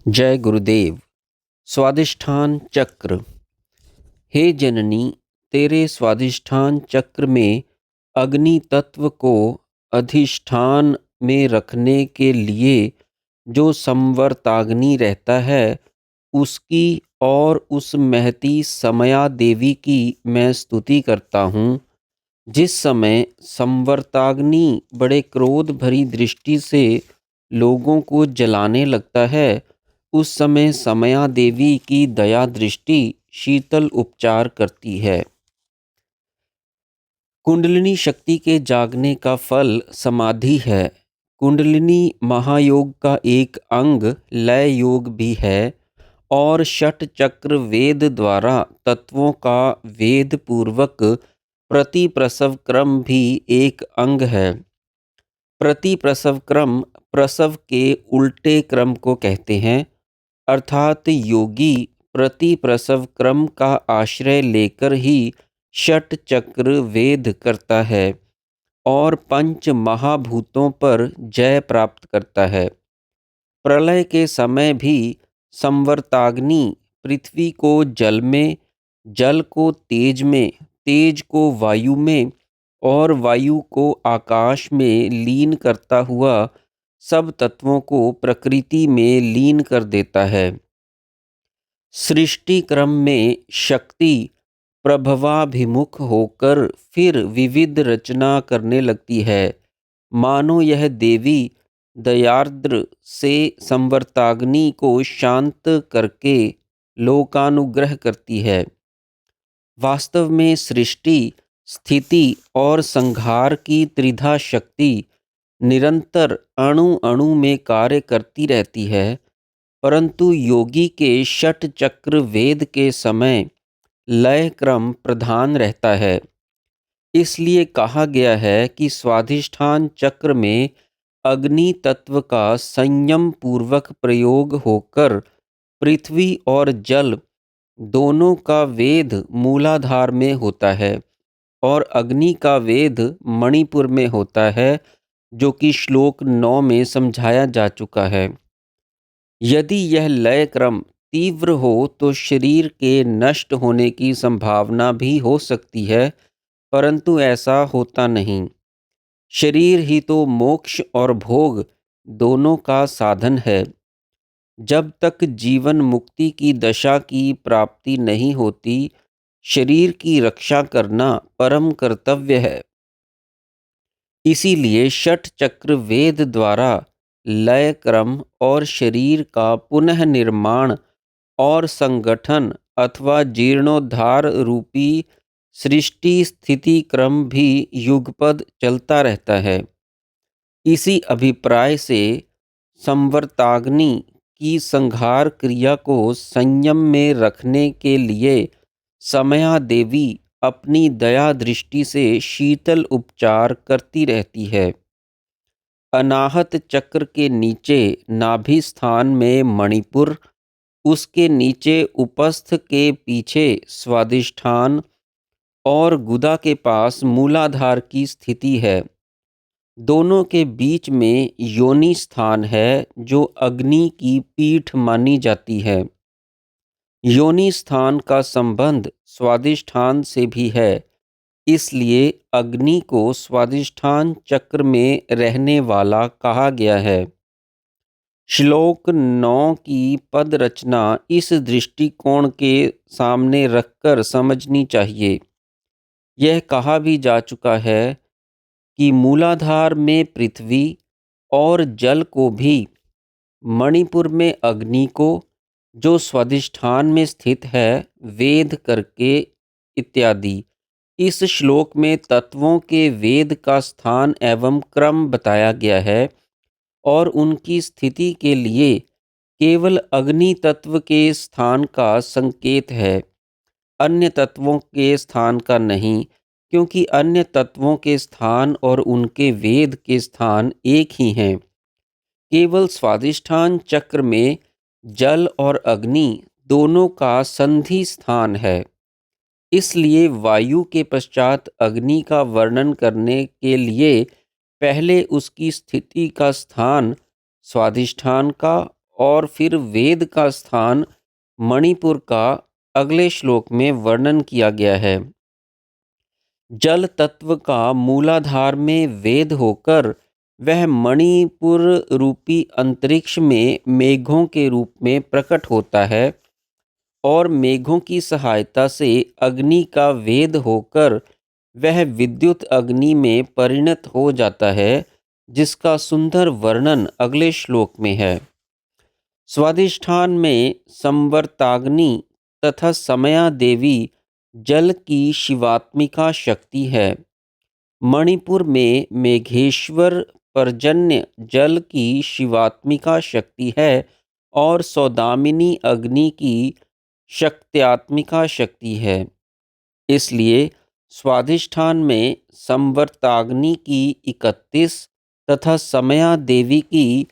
जय गुरुदेव। स्वादिष्ठान चक्र। हे जननी, तेरे स्वादिष्ठान चक्र में अग्नि तत्व को अधिष्ठान में रखने के लिए जो संवर्ताग्नि रहता है, उसकी और उस महती समया देवी की मैं स्तुति करता हूँ। जिस समय संवर्ताग्नि बड़े क्रोध भरी दृष्टि से लोगों को जलाने लगता है, उस समय समया देवी की दया दृष्टि शीतल उपचार करती है। कुंडलिनी शक्ति के जागने का फल समाधि है। कुंडलिनी महायोग का एक अंग लय योग भी है और षट चक्र वेद द्वारा तत्वों का वेद पूर्वक प्रति प्रसव क्रम भी एक अंग है। प्रति प्रसव क्रम प्रसव के उल्टे क्रम को कहते हैं, अर्थात योगी प्रति प्रसव क्रम का आश्रय लेकर ही षट चक्र वेद करता है और पंच महाभूतों पर जय प्राप्त करता है। प्रलय के समय भी संवर्ताग्नि पृथ्वी को जल में, जल को तेज में, तेज को वायु में और वायु को आकाश में लीन करता हुआ सब तत्वों को प्रकृति में लीन कर देता है। सृष्टि क्रम में शक्ति प्रभवाभिमुख होकर फिर विविध रचना करने लगती है। मानो यह देवी दयार्द्र से संवर्ताग्नि को शांत करके लोकानुग्रह करती है। वास्तव में सृष्टि, स्थिति और संहार की त्रिधा शक्ति निरंतर अणु अणु में कार्य करती रहती है, परंतु योगी के षट चक्र वेद के समय लय क्रम प्रधान रहता है। इसलिए कहा गया है कि स्वाधिष्ठान चक्र में अग्नि तत्व का संयम पूर्वक प्रयोग होकर पृथ्वी और जल दोनों का वेद मूलाधार में होता है और अग्नि का वेद मणिपुर में होता है, जो कि श्लोक 9 में समझाया जा चुका है। यदि यह लय क्रम तीव्र हो तो शरीर के नष्ट होने की संभावना भी हो सकती है, परंतु ऐसा होता नहीं। शरीर ही तो मोक्ष और भोग दोनों का साधन है। जब तक जीवन मुक्ति की दशा की प्राप्ति नहीं होती, शरीर की रक्षा करना परम कर्तव्य है। इसीलिए षट चक्र वेद द्वारा लय क्रम और शरीर का पुनः निर्माण और संगठन अथवा जीर्णोद्धार रूपी सृष्टि स्थिति क्रम भी युगपद चलता रहता है। इसी अभिप्राय से संवर्ताग्नि की संहार क्रिया को संयम में रखने के लिए समया देवी अपनी दया दृष्टि से शीतल उपचार करती रहती है। अनाहत चक्र के नीचे नाभि स्थान में मणिपुर, उसके नीचे उपस्थ के पीछे स्वादिष्ठान और गुदा के पास मूलाधार की स्थिति है। दोनों के बीच में योनि स्थान है, जो अग्नि की पीठ मानी जाती है। योनि स्थान का संबंध स्वादिष्ठान से भी है, इसलिए अग्नि को स्वादिष्ठान चक्र में रहने वाला कहा गया है। श्लोक 9 की पद रचना इस दृष्टिकोण के सामने रखकर समझनी चाहिए। यह कहा भी जा चुका है कि मूलाधार में पृथ्वी और जल को भी, मणिपुर में अग्नि को, जो स्वादिष्ठान में स्थित है, वेद करके इत्यादि। इस श्लोक में तत्वों के वेद का स्थान एवं क्रम बताया गया है और उनकी स्थिति के लिए केवल अग्नि तत्व के स्थान का संकेत है, अन्य तत्वों के स्थान का नहीं, क्योंकि अन्य तत्वों के स्थान और उनके वेद के स्थान एक ही हैं। केवल स्वादिष्ठान चक्र में जल और अग्नि दोनों का संधि स्थान है। इसलिए वायु के पश्चात अग्नि का वर्णन करने के लिए पहले उसकी स्थिति का स्थान स्वादिष्ठान का और फिर वेद का स्थान मणिपुर का अगले श्लोक में वर्णन किया गया है। जल तत्व का मूलाधार में वेद होकर वह मणिपुर रूपी अंतरिक्ष में मेघों के रूप में प्रकट होता है और मेघों की सहायता से अग्नि का वेद होकर वह विद्युत अग्नि में परिणत हो जाता है, जिसका सुंदर वर्णन अगले श्लोक में है। स्वादिष्ठान में संवर्ताग्नि तथा समया देवी जल की शिवात्मिका शक्ति है। मणिपुर में मेघेश्वर पर्जन्य जल की शिवात्मिका शक्ति है और सौदामिनी अग्नि की शक्त्यात्मिका शक्ति है। इसलिए स्वाधिष्ठान में संवर्ताग्नि की 31 तथा समया देवी की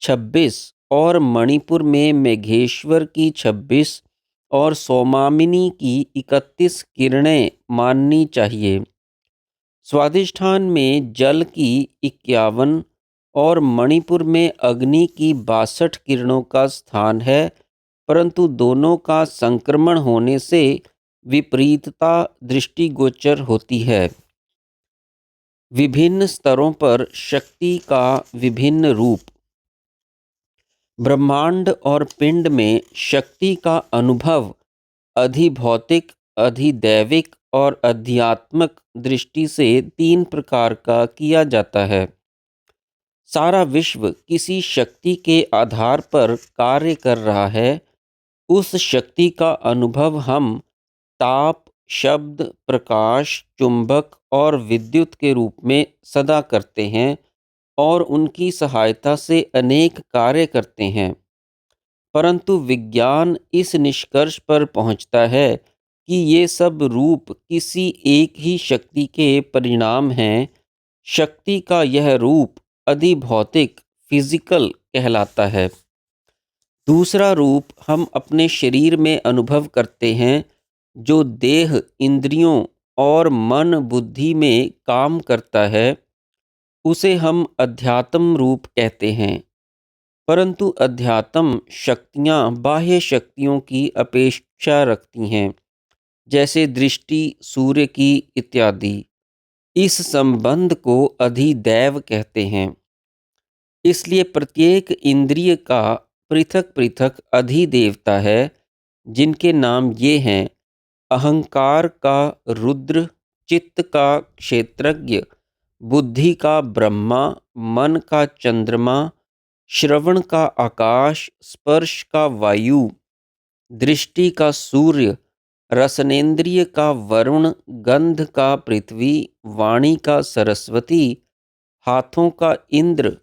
26 और मणिपुर में मेघेश्वर की 26 और सौमामिनी की 31 किरणें माननी चाहिए। स्वादिष्ठान में जल की 51 और मणिपुर में अग्नि की 62 किरणों का स्थान है, परंतु दोनों का संक्रमण होने से विपरीतता दृष्टिगोचर होती है। विभिन्न स्तरों पर शक्ति का विभिन्न रूप। ब्रह्मांड और पिंड में शक्ति का अनुभव अधिभौतिक, अधिदैविक और अध्यात्मक दृष्टि से 3 प्रकार का किया जाता है। सारा विश्व किसी शक्ति के आधार पर कार्य कर रहा है। उस शक्ति का अनुभव हम ताप, शब्द, प्रकाश, चुंबक और विद्युत के रूप में सदा करते हैं और उनकी सहायता से अनेक कार्य करते हैं। परंतु विज्ञान इस निष्कर्ष पर पहुंचता है कि ये सब रूप किसी एक ही शक्ति के परिणाम हैं। शक्ति का यह रूप अधिभौतिक, फिजिकल कहलाता है। दूसरा रूप हम अपने शरीर में अनुभव करते हैं, जो देह, इंद्रियों और मन बुद्धि में काम करता है, उसे हम अध्यात्म रूप कहते हैं। परंतु अध्यात्म शक्तियाँ बाह्य शक्तियों की अपेक्षा रखती हैं, जैसे दृष्टि सूर्य की इत्यादि। इस संबंध को अधिदैव कहते हैं। इसलिए प्रत्येक इंद्रिय का पृथक पृथक अधिदेवता है, जिनके नाम ये हैं: अहंकार का रुद्र, चित्त का क्षेत्रज्ञ, बुद्धि का ब्रह्मा, मन का चंद्रमा, श्रवण का आकाश, स्पर्श का वायु, दृष्टि का सूर्य, रसनेन्द्रिय का वरुण, गंध का पृथ्वी, वाणी का सरस्वती, हाथों का इंद्र,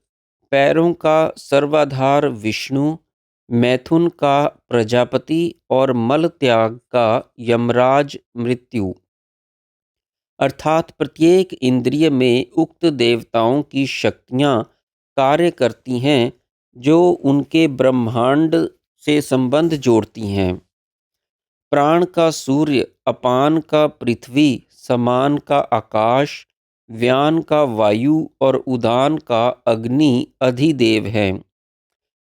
पैरों का सर्वाधार विष्णु, मैथुन का प्रजापति और मल त्याग का यमराज मृत्यु। अर्थात प्रत्येक इंद्रिय में उक्त देवताओं की शक्तियाँ कार्य करती हैं, जो उनके ब्रह्मांड से संबंध जोड़ती हैं। प्राण का सूर्य, अपान का पृथ्वी, समान का आकाश, व्यान का वायु और उदान का अग्नि अधिदेव हैं।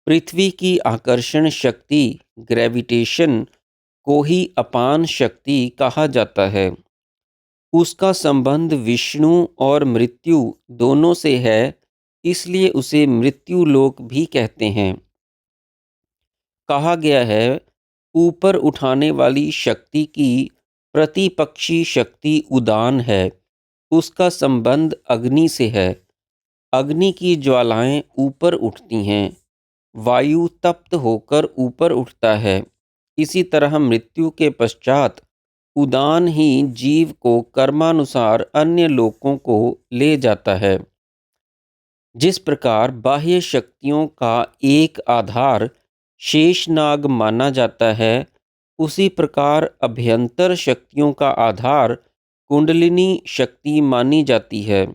पृथ्वी की आकर्षण शक्ति, ग्रेविटेशन, को ही अपान शक्ति कहा जाता है। उसका संबंध विष्णु और मृत्यु दोनों से है, इसलिए उसे मृत्यु लोक भी कहते हैं। कहा गया है, ऊपर उठाने वाली शक्ति की प्रतिपक्षी शक्ति उदान है, उसका संबंध अग्नि से है। अग्नि की ज्वालाएं ऊपर उठती हैं, वायु तप्त होकर ऊपर उठता है। इसी तरह मृत्यु के पश्चात उदान ही जीव को कर्मानुसार अन्य लोकों को ले जाता है। जिस प्रकार बाह्य शक्तियों का एक आधार शेषनाग माना जाता है, उसी प्रकार अभ्यंतर शक्तियों का आधार कुंडलिनी शक्ति मानी जाती है।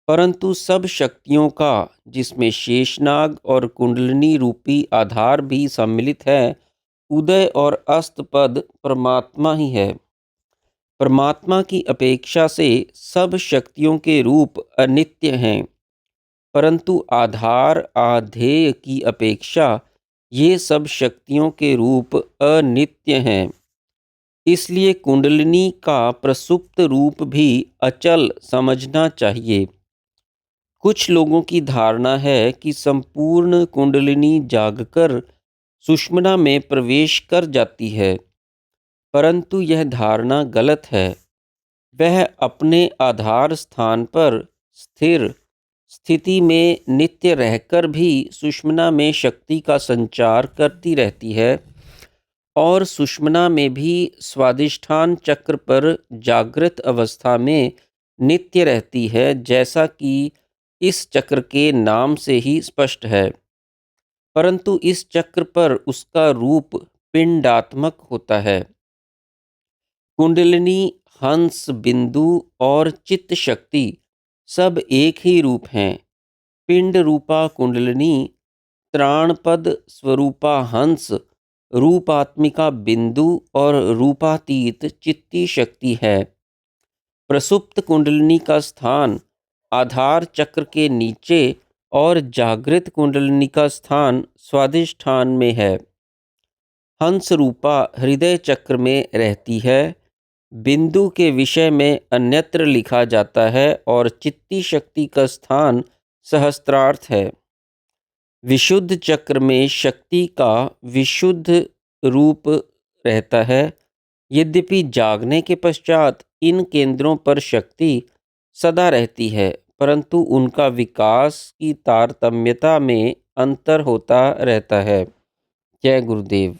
परंतु सब शक्तियों का, जिसमें शेषनाग और कुंडलिनी रूपी आधार भी सम्मिलित है, उदय और अस्त पद परमात्मा ही है। परमात्मा की अपेक्षा से सब शक्तियों के रूप अनित्य हैं, परंतु आधार आधेय की अपेक्षा ये सब शक्तियों के रूप अनित्य हैं। इसलिए कुंडलिनी का प्रसुप्त रूप भी अचल समझना चाहिए। कुछ लोगों की धारणा है कि संपूर्ण कुंडलिनी जागकर सुषुम्ना में प्रवेश कर जाती है, परंतु यह धारणा गलत है। वह अपने आधार स्थान पर स्थिर स्थिति में नित्य रहकर भी सुषुम्ना में शक्ति का संचार करती रहती है और सुषुम्ना में भी स्वादिष्ठान चक्र पर जागृत अवस्था में नित्य रहती है, जैसा कि इस चक्र के नाम से ही स्पष्ट है। परंतु इस चक्र पर उसका रूप पिंडात्मक होता है। कुंडलिनी, हंस, बिंदु और चित्त शक्ति सब एक ही रूप हैं। पिंड रूपा कुंडलिनी, त्राणपद स्वरूपा हंस, रूपात्मिका बिंदु और रूपातीत चित्ती शक्ति है। प्रसुप्त कुंडलिनी का स्थान आधार चक्र के नीचे और जागृत कुंडलिनी का स्थान स्वादिष्ठान में है। हंस रूपा हृदय चक्र में रहती है। बिंदु के विषय में अन्यत्र लिखा जाता है और चित्ती शक्ति का स्थान सहस्त्रार्थ है। विशुद्ध चक्र में शक्ति का विशुद्ध रूप रहता है। यद्यपि जागने के पश्चात इन केंद्रों पर शक्ति सदा रहती है, परंतु उनका विकास की तारतम्यता में अंतर होता रहता है। जय गुरुदेव।